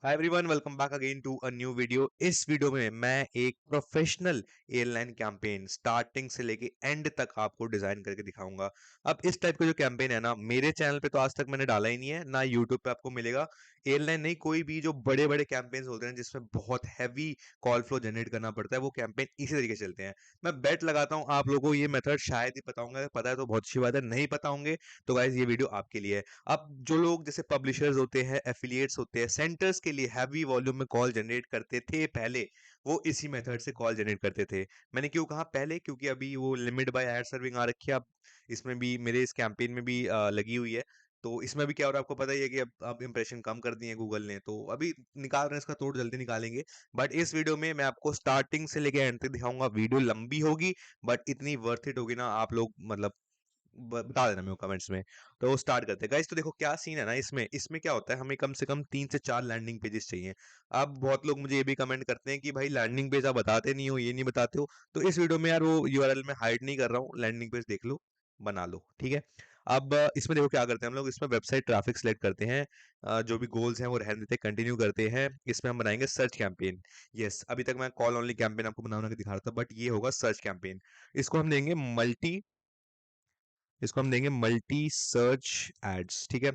Hi everyone, welcome back again to a new video. इस video में मैं एक प्रोफेशनल एयरलाइन कैंपेन स्टार्टिंग से लेके एंड तक आपको डिजाइन करके दिखाऊंगा। अब इस टाइप का जो कैंपेन है ना, मेरे चैनल पे तो आज तक मैंने डाला ही नहीं है, ना यूट्यूब पे आपको मिलेगा। एयरलाइन नहीं, कोई भी जो बड़े बड़े कैंपेन्स होते हैं जिसमें बहुत हैवी कॉल फ्लो जनरेट करना पड़ता है, वो कैंपेन इसी तरीके से चलते हैं। मैं बेट लगाता हूँ आप लोगों को ये मेथड शायद ही पता होंगे। पता है तो बहुत अच्छी बात है, नहीं पता होंगे तो गाइज ये वीडियो आपके लिए है। अब जो लोग जैसे पब्लिशर्स होते हैं, एफिलिएट्स होते हैं, सेंटर्स के लिए हैवी वॉल्यूम में कॉल जनरेट करते थे पहले, वो इसी मेथड से कॉल जनरेट करते थे। मैंने क्यों कहा पहले, क्योंकि अभी वो लिमिट बाय एड सर्विंग आ रखी है। अब इसमें भी मेरे इस कैंपेन में भी लगी हुई है। तो इसमें भी क्या हो रहा है आपको पता ही है कि अब इंप्रेशन कम कर दिए गूगल ने, तो अभी निकाल रहे हैं, इसका तोड़ जल्दी निकालेंगे। बट इस वीडियो में मैं आपको स्टार्टिंग से लेकर एंड तक दिखाऊंगा। वीडियो लंबी होगी बट इतनी वर्थ इट होगी ना, आप लोग मतलब बता देना मेरे को कमेंट्स में। तो स्टार्ट करते हैं गाइस। तो देखो क्या सीन है ना, इसमें इसमें क्या होता है, हमें कम से कम 3 से 4 लैंडिंग पेजेस चाहिए। अब बहुत लोग मुझे ये भी कमेंट करते हैं कि भाई लैंडिंग पेज आप बताते नहीं हो, ये नहीं बताते हो। तो इस वीडियो में यार वो यूआरएल में हाइड नहीं कर रहा हूँ, लैंडिंग पेज देख लो, बना लो, ठीक है। अब इसमें देखो क्या करते हैं हम लोग, इसमें वेबसाइट ट्रैफिक सेलेक्ट करते हैं। जो भी गोल्स हैं वो रहने देते हैं, कंटिन्यू करते हैं। इसमें हम बनाएंगे सर्च कैंपेन। यस, अभी तक मैं कॉल ओनली कैंपेन आपको बना बना के दिखा रहा था, बट ये होगा सर्च कैंपेन। इसको हम देंगे मल्टी इसको हम देंगे मल्टी सर्च एड्स, ठीक है।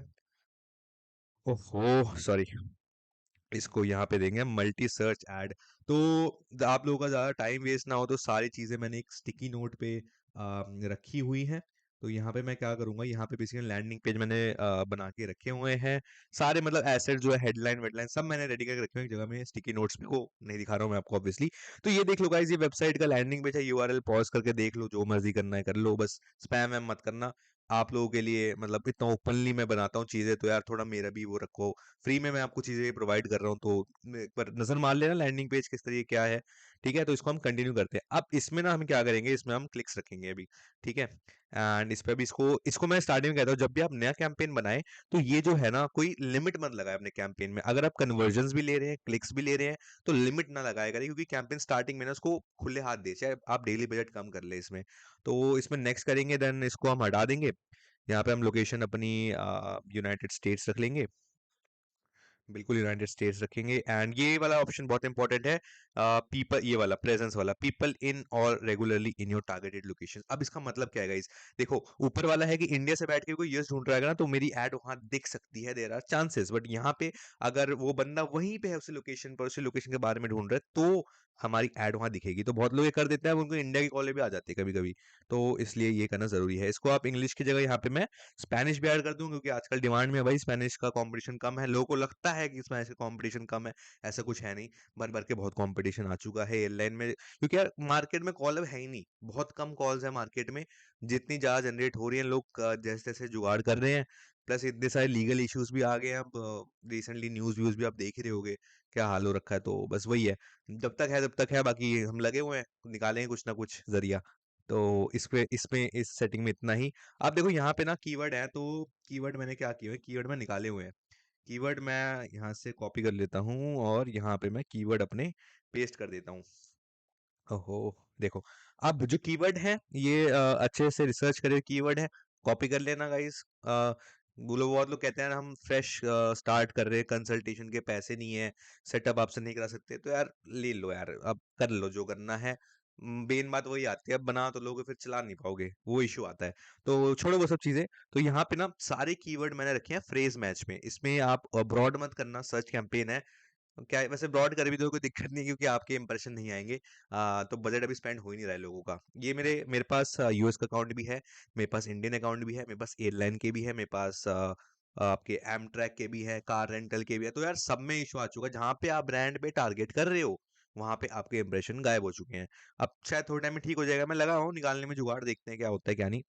ओहो सॉरी, इसको यहाँ पे देंगे मल्टी सर्च ऐड। तो आप लोगों का ज़्यादा टाइम वेस्ट ना हो तो सारी चीज़ें मैंने एक स्टिकी नोट पे रखी हुई हैं। तो यहाँ पे मैं क्या करूँगा, यहाँ पे बेसिकली लैंडिंग पेज मैंने बना के रखे हुए हैं। सारे मतलब एसेट जो है, हेडलाइन वेडलाइन सब मैंने रेडी करके रखे हुए हैं एक जगह में स्टिकी नोट्स पे, को नहीं दिखा रहा हूँ मैं आपको ऑब्वियसली। तो ये देख लो गाइस, ये वेबसाइट का लैंडिंग पेज है, यूआरएल पॉज करके देख लो, जो मर्जी करना है कर लो, बस स्पैम वैम मत करना। आप लोगों के लिए मतलब इतना ओपनली मैं बनाता हूँ चीज़ें, तो यार थोड़ा मेरा भी वो रखो। फ्री में मैं आपको चीजें प्रोवाइड कर रहा हूँ, तो एक बार नजर मार लेना लैंडिंग पेज किस तरीके क्या है, ठीक है। तो इसको हम कंटिन्यू करते हैं। अब इसमें ना हम क्या करेंगे, इसमें हम क्लिक्स रखेंगे अभी, ठीक है। एंड इस पे भी इसको इसको मैं स्टार्टिंग में कहता हूँ, जब भी आप नया कैंपेन बनाए तो ये जो है ना, कोई लिमिट मत लगाए अपने कैंपेन में। अगर आप कन्वर्जन भी ले रहे हैं, क्लिक्स भी ले रहे हैं, तो लिमिट ना लगाया करें, क्योंकि कैंपेन स्टार्टिंग में ना उसको खुले हाथ दे, चाहे आप डेली बजट कम कर ले इसमें। तो इसमें नेक्स्ट करेंगे, देन इसको हम हटा देंगे। यहाँ पे हम लोकेशन अपनी यूनाइटेड स्टेट्स रख लेंगे, बिल्कुल यूनाइटेड स्टेट्स रखेंगे। एंड ये वाला ऑप्शन बहुत इंपॉर्टेंट है, पीपल, ये वाला प्रेजेंस वाला, पीपल इन और regularly in your targeted location. अब इसका मतलब क्या है गाइस, देखो ऊपर वाला है कि इंडिया से बैठ के कोई यूएस ढूंढ रहा है ना, तो मेरी एड वहां दिख सकती है, देयर आर चांसेस। बट यहाँ पे अगर वो बंदा वहीं पे है उसी लोकेशन पर, उसी लोकेशन के बारे में ढूंढ रहा है, तो हमारी एड वहां दिखेगी। तो बहुत लोग ये कर देते हैं, अब उनको इंडिया की कॉलेज भी आ जाती है कभी कभी। तो इसलिए ये करना जरूरी है। इसको आप इंग्लिश की जगह यहाँ पे मैं स्पेनिश भी ऐड कर दूं, क्योंकि आजकल डिमांड में है भाई, स्पेनिश का कंपटीशन कम है। लोगों को लगता है कि स्पेनिश का कंपटीशन कम है, ऐसा कुछ है नहीं। भर भर के बहुत कंपटीशन आ चुका है एयरलाइन में, क्योंकि यार मार्केट में कॉल अब है ही नहीं, बहुत कम कॉल्स है मार्केट में। जितनी ज्यादा जनरेट हो रही है, लोग जैसे तैसे जुगाड़ कर रहे हैं। प्लस इतने सारे लीगल इश्यूज भी आ गए हैं अब। रिसेंटली न्यूज व्यूज भी आप देख ही रहे होगे क्या हाल हो रखा है। तो बस वही है, जब तक है तब तक है, बाकी हम लगे हुए हैं, निकालेंगे कुछ ना कुछ जरिया। तो इस पे इसमें इस सेटिंग में इतना ही। आप देखो यहाँ पे ना कीवर्ड है, तो कीवर्ड मैंने क्या किया है, कीवर्ड में निकाले हुए हैं। कीवर्ड मैं यहाँ से कॉपी कर लेता हूँ और यहाँ पे मैं कीवर्ड अपने पेस्ट कर देता हूँ। ओहो, देखो अब जो कीवर्ड है ये अच्छे से रिसर्च करे कीवर्ड है, कॉपी कर लेना गाइस। वो लोग, बहुत लोग कहते हैं हम फ्रेश स्टार्ट कर रहे हैं, कंसल्टेशन के पैसे नहीं है, सेटअप आपसे नहीं करा सकते, तो यार ले लो यार, अब कर लो जो करना है। मेन बात वही आती है, अब बना तो लोगे फिर चला नहीं पाओगे, वो इशू आता है। तो छोड़ो वो सब चीजें। तो यहाँ पे ना सारे कीवर्ड मैंने रखे हैं फ्रेज मैच में। इसमें आप ब्रॉड मत करना, सर्च कैंपेन है। क्या है, वैसे ब्रॉड कर भी दो कोई दिक्कत नहीं है, क्योंकि आपके इंप्रेशन नहीं आएंगे। तो बजट अभी स्पेंड हो ही नहीं रहा है लोगों का। ये मेरे पास यूएस का अकाउंट भी है, मेरे पास इंडियन अकाउंट भी है, मेरे पास एयरलाइन के भी है, मेरे पास आपके एम ट्रैक के भी है, कार रेंटल के भी है। तो यार सब में इशू आ चुका है, जहाँ पे आप ब्रांड पे टारगेट कर रहे हो वहां पे आपके इंप्रेशन गायब हो चुके हैं। अब शायद थोड़े टाइम में ठीक हो जाएगा, मैं लगा हूँ निकालने में जुगाड़, देखते हैं क्या होता है क्या नहीं।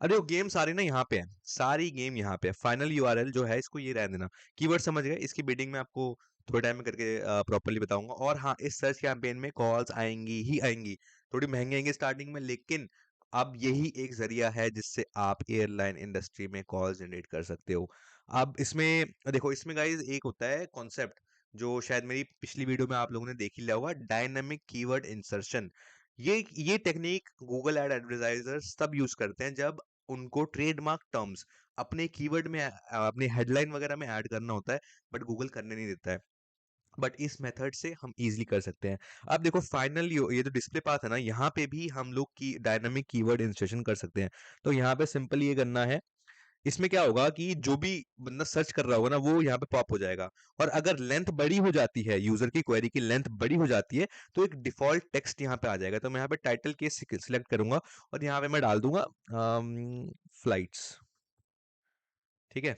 अरे वो गेम सारी ना यहाँ पे है, सारी गेम यहाँ पे है। फाइनल यूआरएल जो है इसको ये रहने देना। कीवर्ड समझ गए, इसकी बिडिंग में आपको थोड़े टाइम में करके प्रॉपर्ली बताऊंगा। और हाँ, इस सर्च कैंपेन में कॉल्स आएंगी ही आएंगी, थोड़ी महंगी आएंगी स्टार्टिंग में, लेकिन अब यही एक जरिया है जिससे आप एयरलाइन इंडस्ट्री में कॉल जनरेट कर सकते हो। अब इसमें देखो, इसमें गाइज एक होता है कॉन्सेप्ट, जो शायद मेरी पिछली वीडियो में आप लोगों ने देख ही लिया होगा, डायनामिक कीवर्ड इंसर्शन। ये टेक्निक गूगल एड एडवर्टाइजर्स तब यूज करते हैं जब उनको ट्रेडमार्क टर्म्स अपने कीवर्ड में अपने हेडलाइन वगैरह में ऐड करना होता है, बट गूगल करने नहीं देता है। बट इस मेथड से हम इजीली कर सकते हैं। अब देखो फाइनल ये जो डिस्प्ले पाथ है ना, यहाँ पे भी हम लोग की डायनामिक कीवर्ड इंसर्शन कर सकते हैं। तो यहाँ पे सिंपल ये करना है, इसमें क्या होगा कि जो भी बंदा सर्च कर रहा होगा ना वो यहाँ पे पॉप हो जाएगा। और अगर लेंथ बड़ी हो जाती है, यूजर की क्वेरी की लेंथ बड़ी हो जाती है, तो एक डिफॉल्ट टेक्स्ट यहाँ पे आ जाएगा। तो मैं यहाँ पे टाइटल केस सिलेक्ट करूंगा और यहाँ पे मैं डाल दूंगा फ्लाइट्स। ठीक है,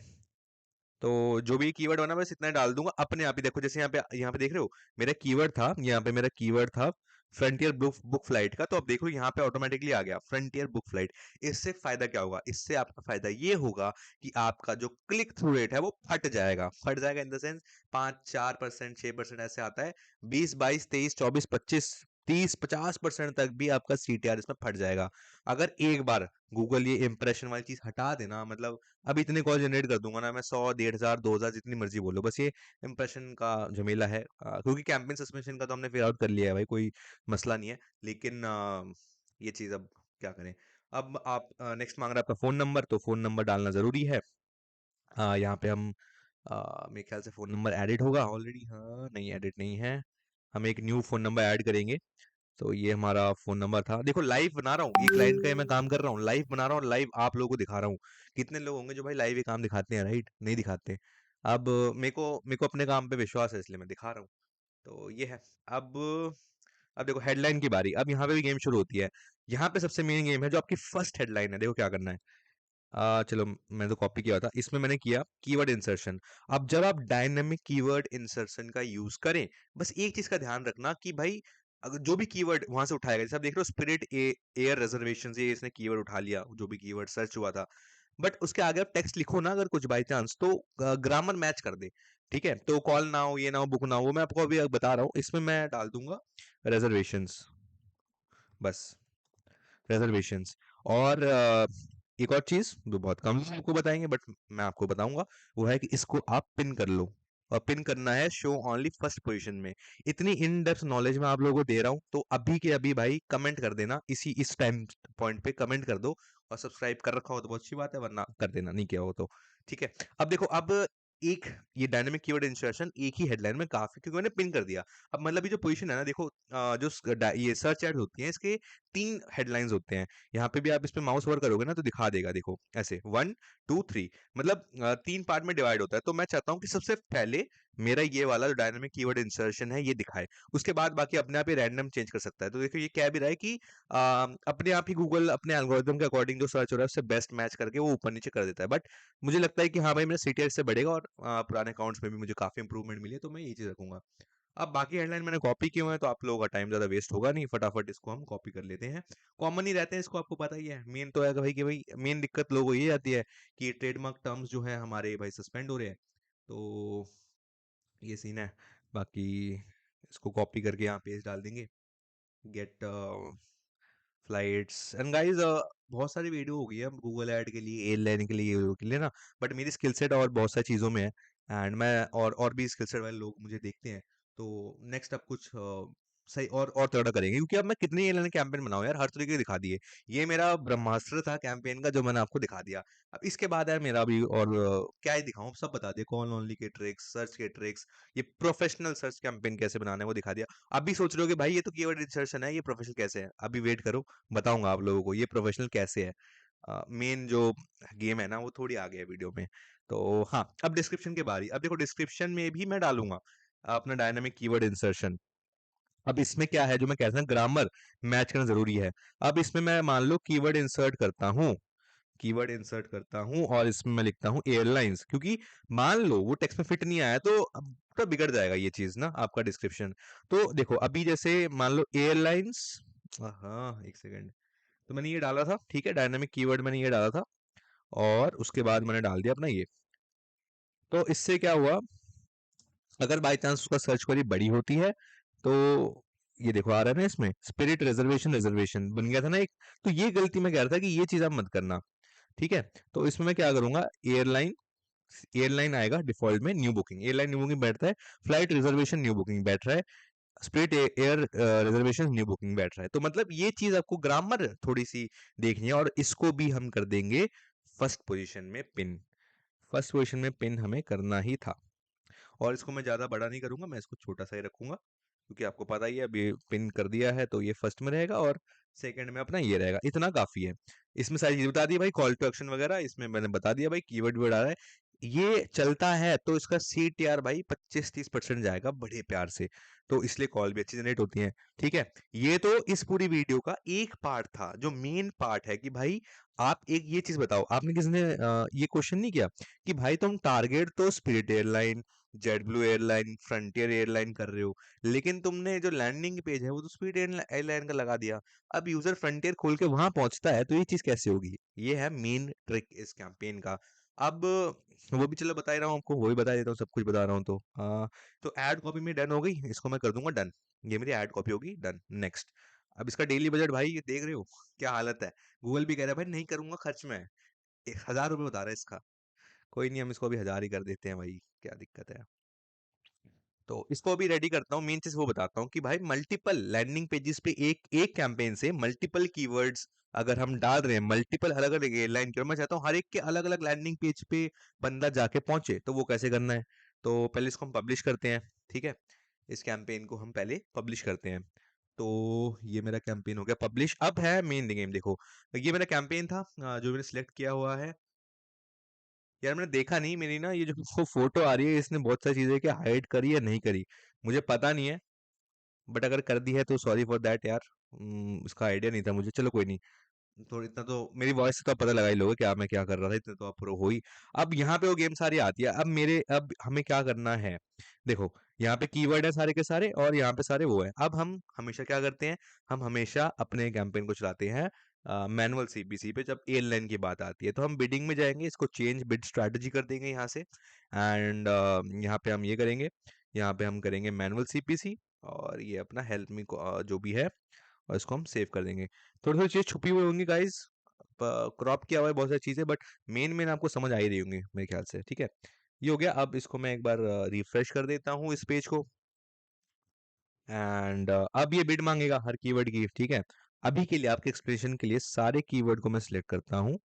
तो जो भी कीवर्ड बना बस इतना डाल दूंगा अपने आप ही। देखो जैसे यहाँ पे देख रहे हो, मेरा कीवर्ड था, यहाँ पे मेरा कीवर्ड था फ्रंटियर बुक फ्लाइट का। तो अब देखो यहाँ पे ऑटोमेटिकली आ गया फ्रंटियर बुक फ्लाइट। इससे फायदा क्या होगा, इससे आपका फायदा ये होगा कि आपका जो क्लिक थ्रू रेट है वो फट जाएगा इन द सेंस 5-4%, 6% ऐसे आता है। 20, 22, 23, 24, 25, 30, 50% तक भी आपका सीटीआर इसमें फट जाएगा। अगर एक बार गूगल ये इंप्रेशन वाली चीज हटा देना, मतलब अब इतने कॉल जनरेट कर दूंगा ना मैं, 100, 1,500, 2,000 जितनी मर्जी बोलो, बस ये इंप्रेशन का झमेला है। क्योंकि कैंपेन सस्पेंशन का तो हमने फिगर आउट कर लिया है भाई, कोई मसला नहीं है। लेकिन ये चीज अब क्या करें। अब आप नेक्स्ट मांग रहा है आपका फोन नंबर, तो फोन नंबर डालना जरूरी है। यहाँ पे हम मेरे ख्याल से फोन नंबर एडिट होगा ऑलरेडी, हाँ नहीं एडिट नहीं है, हम एक न्यू फोन नंबर ऐड करेंगे। तो ये हमारा फोन नंबर था। देखो लाइव बना रहा हूँ, ये क्लाइंट का मैं काम कर रहा हूँ, लाइव बना रहा हूँ, लाइव आप लोगों को दिखा रहा हूँ। कितने लोग होंगे जो भाई लाइव ये काम दिखाते हैं, राइट? नहीं दिखाते। अब मेरे को अपने काम पे विश्वास है, इसलिए मैं दिखा रहा हूँ। तो ये है। अब अब देखो हेडलाइन की बारी, अब यहाँ पे भी गेम शुरू होती है। यहाँ पे सबसे मेन गेम है जो आपकी फर्स्ट हेडलाइन है। देखो क्या करना है, चलो मैंने तो कॉपी किया था, इसमें मैंने किया कीवर्ड इंसर्शन। अब जब आप डायनेमिक कीवर्ड इंसर्शन का यूज करें, बस एक चीज का ध्यान रखना कि भाई अगर जो भी कीवर्ड वहां से उठाएगा, जैसे आप देख रहे हो स्पिरिट एयर रिजर्वेशन, ये इसने कीवर्ड उठा लिया, जो भी कीवर्ड सर्च हुआ था। बट उसके आगे आप टेक्स्ट लिखो ना अगर कुछ बाई चांस, तो ग्रामर मैच कर दे। ठीक है, तो कॉल ना हो, ये ना हो, बुक ना हो, वो मैं आपको अभी बता रहा हूँ। इसमें मैं डाल दूंगा रिजर्वेशंस, बस रिजर्वेशंस। और एक और चीज जो बहुत कम लोग आपको बताएंगे बट मैं आपको बताऊंगा, वो है कि इसको आप पिन कर लो। और पिन करना है शो ओनली फर्स्ट पोजीशन में। इतनी इन डेप्थ नॉलेज मैं आप लोगों को दे रहा हूं, तो अभी के अभी भाई कमेंट कर देना, इस टाइम पॉइंट पे कमेंट कर दो। और सब्सक्राइब कर रखा हो तो बहुत अच्छी बात है, वरना कर देना नहीं किया हो तो। ठीक है, अब देखो, अब एक ये डायनेमिक कीवर्ड इंसर्शन एक ही हेडलाइन में काफी, क्योंकि मैंने पिन कर दिया। अब मतलब ये जो पोजीशन है ना, देखो ये सर्च एड होती है, इसके 3 हेडलाइंस होते हैं। यहाँ पे भी आप इस पे माउस ओवर करोगे ना तो दिखा देगा, देखो ऐसे 1, 2, 3, मतलब 3 पार्ट में डिवाइड होता है। तो मैं चाहता हूँ कि सबसे पहले मेरा ये वाला जो डायनामिक कीवर्ड इंसर्शन है ये दिखाए। उसके बाद बाकी अपने आप ही रैंडम चेंज कर सकता है। तो देखो ये कह भी रहा है कि अपने आप ही गूगल अपने एल्गोरिथम के अकॉर्डिंग जो सर्च हो रहा है उससे बेस्ट मैच करके वो ऊपर नीचे कर देता है। बट मुझे लगता है कि हाँ भाई मेरा सीटीआर इससे बढ़ेगा, और पुराने अकाउंट्स में भी मुझे काफी इंप्रूवमेंट मिली है, तो मैं ये चीज रखूंगा। अब बाकी हेडलाइन मैंने कॉपी किए हुए हैं, तो आप लोगों का टाइम ज्यादा वेस्ट होगा नहीं, फटाफट इसको हम कॉपी कर लेते हैं। कॉमन ही रहते हैं, इसको आपको पता ही है। मेन तो है कि भाई मेन दिक्कत लोगों को ये आती है कि ट्रेडमार्क टर्म्स जो है हमारे भाई सस्पेंड हो रहे हैं। तो ये सीन है। बाकी इसको कॉपी करके यहाँ पेज डाल देंगे, गेट फ्लाइट्स। एंड गाइस बहुत सारी वीडियो हो गई है गूगल ऐड के लिए, एयरलाइन के लिए, ये के लिए ना। बट मेरी स्किल सेट और बहुत सारी चीज़ों में है। एंड मैं और भी स्किल सेट वाले लोग मुझे देखते हैं। तो नेक्स्ट अब कुछ सही और तगड़ा करेंगे, क्योंकि अब मैं कितनी एयरलाइन कैंपेन बनाऊं यार, हर तरीके के दिखा दिए। ये मेरा ब्रह्मास्त्र था कैंपेन का जो मैंने आपको दिखा दिया। अब इसके बाद यार मेरा भी और क्या ही दिखाऊं, सब बता दिए, कॉल ओनली के ट्रिक्स, सर्च के ट्रिक्स, ये प्रोफेशनल सर्च कैंपेन कैसे बनाना है वो दिखा दिया। अभी सोच रहे हो कि भाई ये तो कीवर्ड इंसर्शन है, ये प्रोफेशनल कैसे है? अभी वेट करो, बताऊंगा आप लोगों को ये प्रोफेशनल कैसे है। मेन जो गेम है ना वो थोड़ी आगे है वीडियो में। तो हाँ, अब डिस्क्रिप्शन की बारी। अब देखो डिस्क्रिप्शन में भी मैं डालूंगा अपना डायनामिक कीवर्ड इंसर्शन। अब इसमें क्या है जो मैं कहता हूँ, ग्रामर मैच करना जरूरी है। अब इसमें मैं मान लो कीवर्ड इंसर्ट करता हूँ और इसमें मैं लिखता हूँ एयरलाइंस, क्योंकि मान लो वो टेक्स्ट में फिट नहीं आया तो अब तो बिगड़ जाएगा ये चीज ना आपका डिस्क्रिप्शन। तो देखो अभी जैसे मान लो एयरलाइंस, हाँ एक सेकेंड, तो मैंने ये डाला था, ठीक है, डायनामिक कीवर्ड मैंने ये डाला था, और उसके बाद मैंने डाल दिया अपना ये। तो इससे क्या हुआ, अगर बाई चांस उसका सर्च क्वेरी बड़ी होती है, तो ये देखो आ रहा है ना इसमें स्पिरिट रिजर्वेशन रिजर्वेशन बन गया था ना एक। तो ये गलती मैं कह रहा था कि ये चीज आप मत करना। ठीक है, तो इसमें मैं क्या करूंगा, एयरलाइन, एयरलाइन आएगा डिफॉल्ट में, new booking, airline new booking बैठता है, फ्लाइट रिजर्वेशन न्यू बुकिंग बैठ रहा है, split air reservation new booking बैठ रहा है। तो मतलब ये चीज आपको ग्रामर थोड़ी सी देखनी है, और इसको भी हम कर देंगे फर्स्ट पोजीशन में पिन। फर्स्ट पोजीशन में पिन हमें करना ही था। और इसको मैं ज़्यादा बड़ा नहीं करूँगा, मैं इसको छोटा सा ही रखूँगा, क्योंकि आपको पता ही है अभी पिन कर दिया है, तो ये फर्स्ट में रहेगा और सेकंड में अपना ये रहेगा, इतना काफ़ी है। इसमें सारी चीज़ें बता दी भाई, कॉल टू एक्शन वगैरह इसमें मैंने बता दिया भाई, कीवर्ड वर्ड आ रहा है। ये चलता है तो इसका CTR भाई 25-30% जाएगा बड़े प्यार से, तो इसलिए कॉल भी अच्छी जनरेट होती है। ठीक है, ये तो इस पूरी वीडियो का एक पार्ट था। जो मेन पार्ट है कि भाई आप एक ये चीज बताओ, आपने किसी ने ये क्वेश्चन नहीं किया कि भाई तुम टारगेट तो spirit airline, jet blue airline, frontier airline कर रहे हो, लेकिन तुमने जो लैंडिंग पेज है वो तो स्पिरिट एयरलाइन का लगा दिया। अब यूजर फ्रंटियर खोल के वहां पहुंचता है तो ये चीज कैसे होगी? ये है मेन ट्रिक इस कैंपेन का। अब वो भी चलो बता ही रहा हूँ आपको, वो भी बता देता हूँ, सब कुछ बता रहा हूँ तो ऐड कॉपी में डन हो गई, इसको मैं कर दूंगा डन। ये मेरी ऐड कॉपी होगी डन। नेक्स्ट, अब इसका डेली बजट भाई ये देख रहे हो क्या हालत है। गूगल भी कह रहा है भाई नहीं करूंगा खर्च में, 1000 रुपये बता रहा है इसका। कोई नहीं, हम इसको अभी 1000 ही कर देते हैं भाई, क्या दिक्कत है। तो इसको अभी रेडी करता हूँ। मेन चीज वो बताता हूँ कि भाई मल्टीपल लैंडिंग पेजेस पे एक एक कैंपेन से मल्टीपल कीवर्ड्स अगर हम डाल रहे हैं, मल्टीपल अलग अलग एयरलाइन की, और मैं चाहता हूँ हर एक के अलग अलग लैंडिंग पेज पे बंदा जाके पहुंचे, तो वो कैसे करना है? तो पहले इसको हम पब्लिश करते हैं। ठीक है, इस कैंपेन को हम पहले पब्लिश करते हैं। तो ये मेरा कैंपेन हो गया पब्लिश। अब है मेन गेम, देखो ये मेरा कैंपेन था जो मैंने सिलेक्ट किया हुआ है। यार मैंने देखा नहीं, मेरी ना ये जो वो फोटो आ रही है इसने बहुत सारी चीजें क्या हाइड करी या नहीं करी, मुझे पता नहीं है। बट अगर कर दी है तो सॉरी फॉर दैट यार। उसका आइडिया नहीं था मुझे, चलो कोई नहीं। तो इतना तो मेरी वॉइस से तो आप पता लगा ही लोगे क्या मैं क्या कर रहा था, इतना तो आप प्रो हो ही। अब यहाँ पे वो गेम सारी आती है। अब हमें क्या करना है, देखो यहाँ पे कीवर्ड है सारे के सारे और यहाँ पे सारे वो है। अब हम हमेशा क्या करते हैं, हम हमेशा अपने कैंपेन को चलाते हैं मैनुअल CPC पे। जब एयरलाइन की बात आती है तो हम बिडिंग में जाएंगे, इसको चेंज बिड स्ट्रैटेजी कर देंगे यहाँ से। एंड यहाँ पे हम ये करेंगे, यहाँ पे हम करेंगे मैनुअल CPC, और ये अपना हेल्प मी जो भी है, और इसको हम सेव कर देंगे। थोड़ी थोड़ी चीज़ छुपी हुई होंगी गाइस, क्रॉप किया हुआ है बहुत सारी चीज़ें, बट मेन मेन आपको समझ आ ही रही होंगी मेरे ख्याल से। ठीक है, ये हो गया। अब इसको मैं एक बार रिफ्रेश कर देता हूँ इस पेज को। एंड अब ये बिड मांगेगा हर कीवर्ड की। ठीक है, अभी के लिए आपके एक्सप्लेनेशन के लिए सारे कीवर्ड को मैं सिलेक्ट करता हूँ,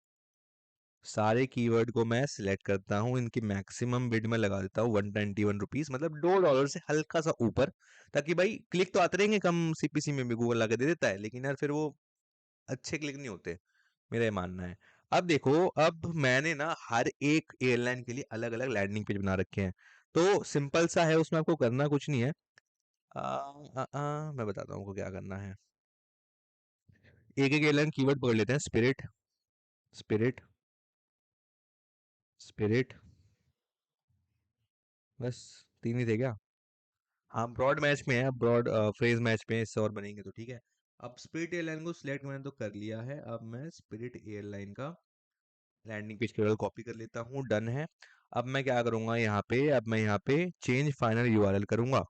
सारे कीवर्ड को मैं सिलेक्ट करता हूँ, इनकी मैक्सिमम बिड में लगा देता हूँ 121 रुपीज, मतलब $2 से हल्का सा ऊपर, ताकि भाई क्लिक तो आते रहेंगे कम CPC में भी गूगल लगा दे देता है, लेकिन यार फिर वो अच्छे क्लिक नहीं होते, मेरा ये मानना है। अब देखो, अब मैंने ना हर एक एयरलाइन के लिए अलग अलग लैंडिंग पेज बना रखे हैं, तो सिंपल सा है, उसमें आपको करना कुछ नहीं है। मैं बताता हूँ आपको क्या करना है। एक एक एयरलाइन कीवर्ड पकड़ लेते हैं, स्पिरिट, स्पिरिट, स्पिरिट, बस 3 ही थे क्या? हाँ, ब्रॉड मैच में है, ब्रॉड फ्रेज मैच में इससे और बनेंगे तो ठीक है। अब स्पिरिट एयरलाइन को सिलेक्ट मैंने तो कर लिया है, अब मैं स्पिरिट एयरलाइन का लैंडिंग पेज केवल कॉपी कर लेता हूँ, डन है। अब मैं क्या करूंगा यहाँ पे, अब मैं यहाँ पे चेंज फाइनल यूआरएल करूंगा।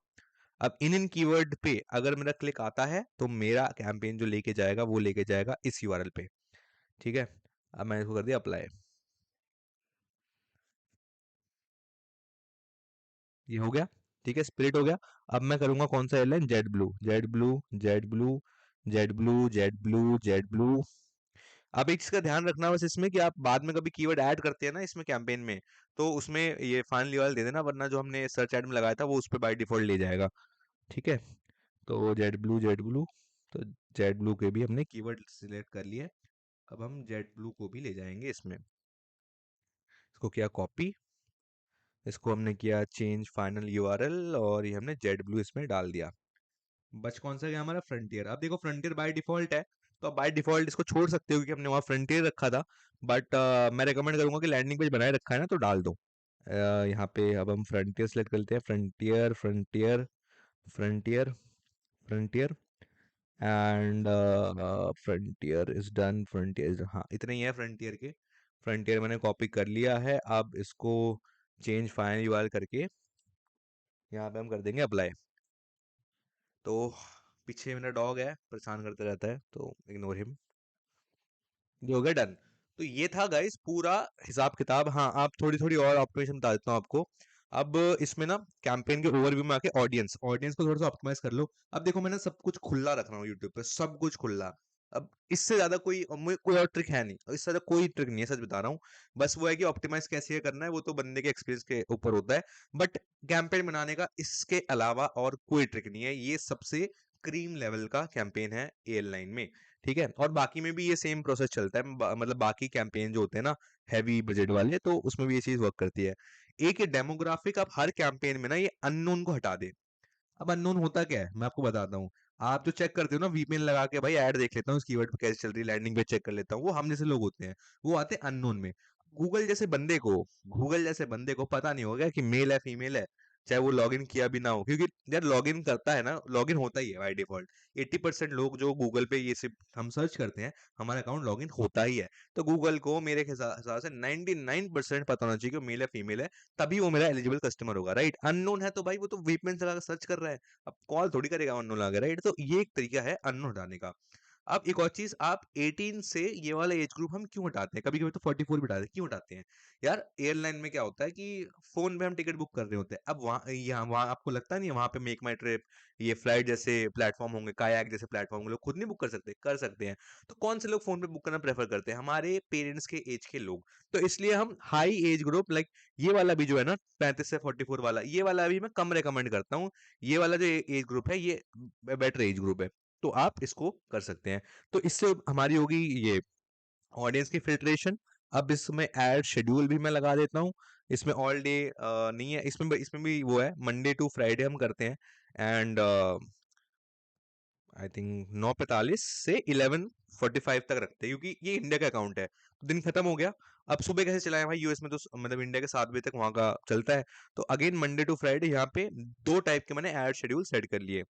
अब इन कीवर्ड पे अगर मेरा क्लिक आता है तो मेरा कैंपेन जो लेके जाएगा वो लेके जाएगा इस यूआरएल पे। ठीक है, अब मैंने इसको कर दिया अप्लाई, ये हो गया। ठीक है, स्प्लिट हो गया। अब मैं करूंगा कौन सा airline, jet blue, jet blue, jet blue, jet blue, jet blue, jet blue. अब एक चीज का ध्यान रखना बस इसमें कि आप बाद में कभी कीवर्ड ऐड करते हैं ना इसमें कैंपेन में, तो उसमें ये फाइनल यूआरएल दे देना, वरना जो हमने सर्च एड में लगाया था वो उस पर बाय डिफॉल्ट ले जाएगा। ठीक है, तो जेट ब्लू, जेट ब्लू, तो जेट ब्लू के भी हमने कीवर्ड सिलेक्ट कर लिए। अब हम जेट ब्लू को भी ले जाएंगे इसमें, इसको किया कॉपी, इसको हमने किया चेंज फाइनल यूआरएल, और ये हमने जेट ब्लू इसमें डाल दिया। बच कौन सा गया हमारा, फ्रंटियर। अब देखो फ्रंटियर बाय डिफॉल्ट है, तो आप बाय डिफॉल्ट इसको छोड़ सकते हो क्योंकि हमने वहाँ फ्रंटियर रखा था, बट मैं रेकमेंड करूंगा कि लैंडिंग पेज बनाए रखा है ना तो डाल दो। यहाँ पे अब हम फ्रंटियर सेलेक्ट करते हैं, frontier, frontier, frontier, frontier, and frontier is done, frontier is, हाँ इतने ही है फ्रंटियर के। फ्रंटियर मैंने कॉपी कर लिया है, अब इसको चेंज फाइनल यूआरएल करके यहाँ पे हम कर देंगे अप्लाई। तो पीछे मेरा डॉग है, परेशान करते रहता है, तो इग्नोर हिम। ये हो गया डन। तो ये था गाइस पूरा हिसाब किताब। हाँ, आप थोड़ी थोड़ी और ऑप्टिमाइजेशन बता देता हूँ आपको। अब इसमें ना कैंपेन के ओवरव्यू में आके ऑडियंस ऑडियंस को थोड़ा सा ऑप्टिमाइज कर लो। अब देखो मैं ना सब कुछ खुला रख रहा हूँ यूट्यूब पे, सब कुछ खुला। अब इससे ज्यादा कोई और ट्रिक है नहीं, और इससे ज्यादा कोई ट्रिक नहीं है, सच बता रहा हूँ। बस वो है कि ऑप्टिमाइज कैसे करना है वो तो बंदे के एक्सपीरियंस के ऊपर होता है। बट कैंपेन बनाने का इसके अलावा और कोई ट्रिक नहीं है, ये सबसे क्रीम लेवल का कैंपेन है एयरलाइन में। ठीक है, और बाकी में भी ये सेम प्रोसेस चलता है, मतलब बाकी कैंपेन जो होते हैं ना हैवी बजट वाले, तो उसमें भी ये चीज वर्क करती है। एक ये डेमोग्राफिक आप हर कैंपेन में ना ये अननोन को हटा दे। अब अननोन होता क्या है मैं आपको बताता हूँ। आप जो चेक करते हो ना वीपीएन लगा के, भाई ऐड देख लेता हूँ, इस कीवर्ड पे कैसे चल रही है, लैंडिंग पे चेक कर लेता हूँ, वो हम जैसे लोग होते हैं, वो आते हैं अननोन में। गूगल जैसे बंदे को पता नहीं होगा कि मेल है फीमेल है, चाहे वो लॉगिन किया भी ना हो, क्योंकि यार लॉगिन करता है ना, लॉगिन होता ही है बाय डिफॉल्ट। 80% लोग जो गूगल पे ये सिर्फ हम सर्च करते हैं, हमारा अकाउंट लॉगिन होता ही है। तो गूगल को मेरे हिसाब से 99% पता होना चाहिए कि मेल है फीमेल है, तभी वो मेरा एलिजिबल कस्टमर होगा, राइट। अननोन है तो भाई वो तो वीपीएन चला कर सर्च कर रहा है, अब कॉल थोड़ी करेगा अननोन लगा, राइट। तो ये एक तरीका है अननोन हटाने का। अब एक और चीज, आप 18 से ये वाला एज ग्रुप हम क्यों हटाते हैं, कभी कभी तो 44 भी हटाते हैं, क्यों हटाते हैं? यार एयरलाइन में क्या होता है कि फोन पे हम टिकट बुक कर रहे होते हैं, अब वहाँ आपको लगता नहीं है वहां पे मेक माई ट्रिप, ये फ्लाइट जैसे प्लेटफॉर्म होंगे, कायाक जैसे प्लेटफॉर्म होंगे, लोग खुद नहीं बुक कर सकते? कर सकते हैं। तो कौन से लोग फोन पे बुक करना प्रेफर करते हैं? हमारे पेरेंट्स के एज के लोग। तो इसलिए हम हाई एज ग्रुप लाइक ये वाला भी जो है ना 35 से 44 वाला, ये वाला भी मैं कम रेकमेंड करता हूँ। ये वाला जो एज ग्रुप है ये बेटर एज ग्रुप है, तो आप इसको कर सकते हैं। तो इससे हमारी होगी ये ऑडियंस की फिल्ट्रेशन। अब इसमें ऐड शेड्यूल भी मैं लगा देता हूँ। इसमें ऑल डे नहीं है, इसमें भी वो है, मंडे टू फ्राइडे हम करते हैं। एंड आई थिंक 9:45 से 11:45 तक रखते हैं, क्योंकि ये इंडिया का अकाउंट है, तो दिन खत्म हो गया। अब सुबह कैसे चलाएं भाई, यूएस में तो मतलब इंडिया के 7 बजे तक वहां का चलता है। तो अगेन मंडे टू फ्राइडे यहाँ पे दो टाइप के मैंने ऐड शेड्यूल सेट कर लिए।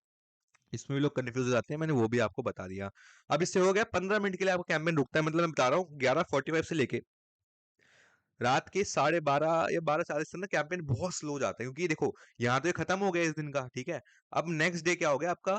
इसमें भी लोग कंफ्यूज हो जाते हैं, मैंने वो भी आपको बता दिया। अब इससे हो गया 15 मिनट के लिए आपका कैंपेन रुकता है, मतलब मैं बता रहा हूँ 11:45 से लेके रात के 12:30 या 12:40 तक ना कैंपेन बहुत स्लो जाता है, क्योंकि देखो यहाँ तो ये खत्म हो गया इस दिन का, ठीक है। अब नेक्स्ट डे क्या हो गया आपका,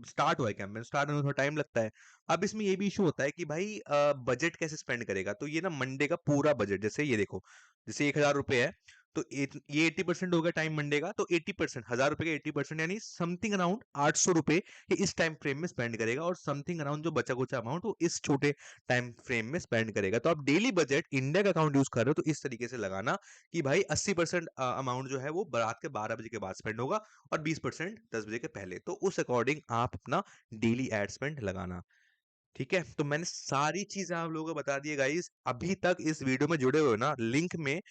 स्टार्ट हुआ है कैंपेन, स्टार्ट होने में थोड़ा टाइम लगता है। अब इसमें ये भी इशू होता है कि भाई बजट कैसे स्पेंड करेगा, तो ये ना मंडे का पूरा बजट, जैसे ये देखो, जैसे 1,000 रुपए है, तो ये 80% हो गया टाइम मंडे का, तो 80%, 1,000 रुपए का 80% यानी समथिंग अराउंड 800 रुपए ये इस टाइम फ्रेम में स्पेंड करेगा, और समथिंग अराउंड जो बचा कुचा अमाउंट वो इस छोटे टाइम फ्रेम में स्पेंड करेगा। तो आप डेली बजट इंडिया का अकाउंट यूज कर रहे हो तो इस तरीके से लगाना कि भाई 80% अमाउंट जो है वो रात के 12 बजे के बाद स्पेंड होगा, और 20% 10 बजे के पहले, तो उस अकॉर्डिंग आप अपना डेली एड स्पेंड लगाना। ठीक है, तो मैंने सारी चीजें आप लोगों को बता दी है गाइस। अभी तक इस वीडियो में जुड़े हुए हो ना, लिंक में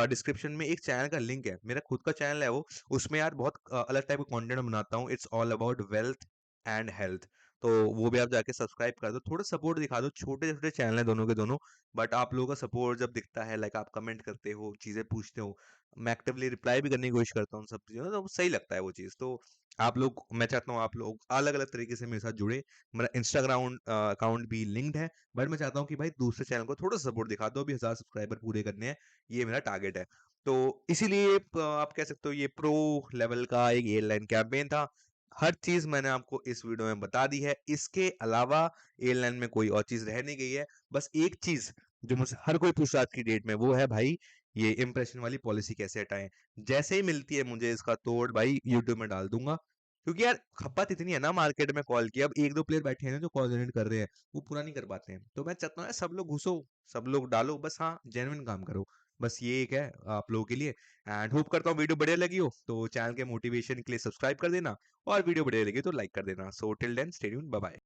डिस्क्रिप्शन में एक चैनल का लिंक है, मेरा खुद का चैनल है वो, उसमें यार बहुत अलग टाइप का कंटेंट बनाता हूँ, it's all about wealth and health. तो वो भी आप जाके सब्सक्राइब कर दो, थोड़ा सपोर्ट दिखा दो, छोटे छोटे चैनल है दोनों के दोनों, बट आप लोगों का सपोर्ट जब दिखता है, लाइक आप कमेंट करते हो, चीजें पूछते हो, मैं एक्टिवली रिप्लाई भी करने की कोशिश करता हूँ सब चीजों, तो सही लगता है वो चीज। तो आप लोग, मैं चाहता हूँ आप लोग अलग अलग तरीके से मेरे साथ जुड़े। मेरा इंस्टाग्राम अकाउंट भी लिंक्ड है, बट मैं चाहता हूँ कि भाई दूसरे चैनल को थोड़ा सपोर्ट दिखा दो, अभी 1,000 सब्सक्राइबर पूरे करने हैं, ये मेरा टारगेट है। तो इसीलिए आप कह सकते हो ये प्रो लेवल का एक एयरलाइन कैंपेन था। हर चीज मैंने आपको इस वीडियो में बता दी है, इसके अलावा एयरलाइन में कोई और चीज रह नहीं गई है। बस एक चीज जो मुझसे हर कोई पूछ रहा आज की डेट में, वो है भाई ये इंप्रेशन वाली पॉलिसी कैसे हटाएं। जैसे ही मिलती है मुझे इसका तोड़ भाई यूट्यूब में डाल दूंगा, क्योंकि यार खपत इतनी है ना मार्केट में कॉल की, अब एक दो प्लेयर बैठे हैं ना जो कॉल जनरेट कर रहे हैं, वो पूरा नहीं कर पाते हैं। तो मैं चाहता हूँ यार सब लोग घुसो, सब लोग डालो, बस हाँ जेन्युइन काम करो। बस ये एक है आप लोगों के लिए। एंड होप करता हूँ वीडियो बढ़िया लगी हो, तो चैनल के मोटिवेशन के लिए सब्सक्राइब कर देना, और वीडियो बढ़िया लगी तो लाइक कर देना। So till then stay tuned, bye bye.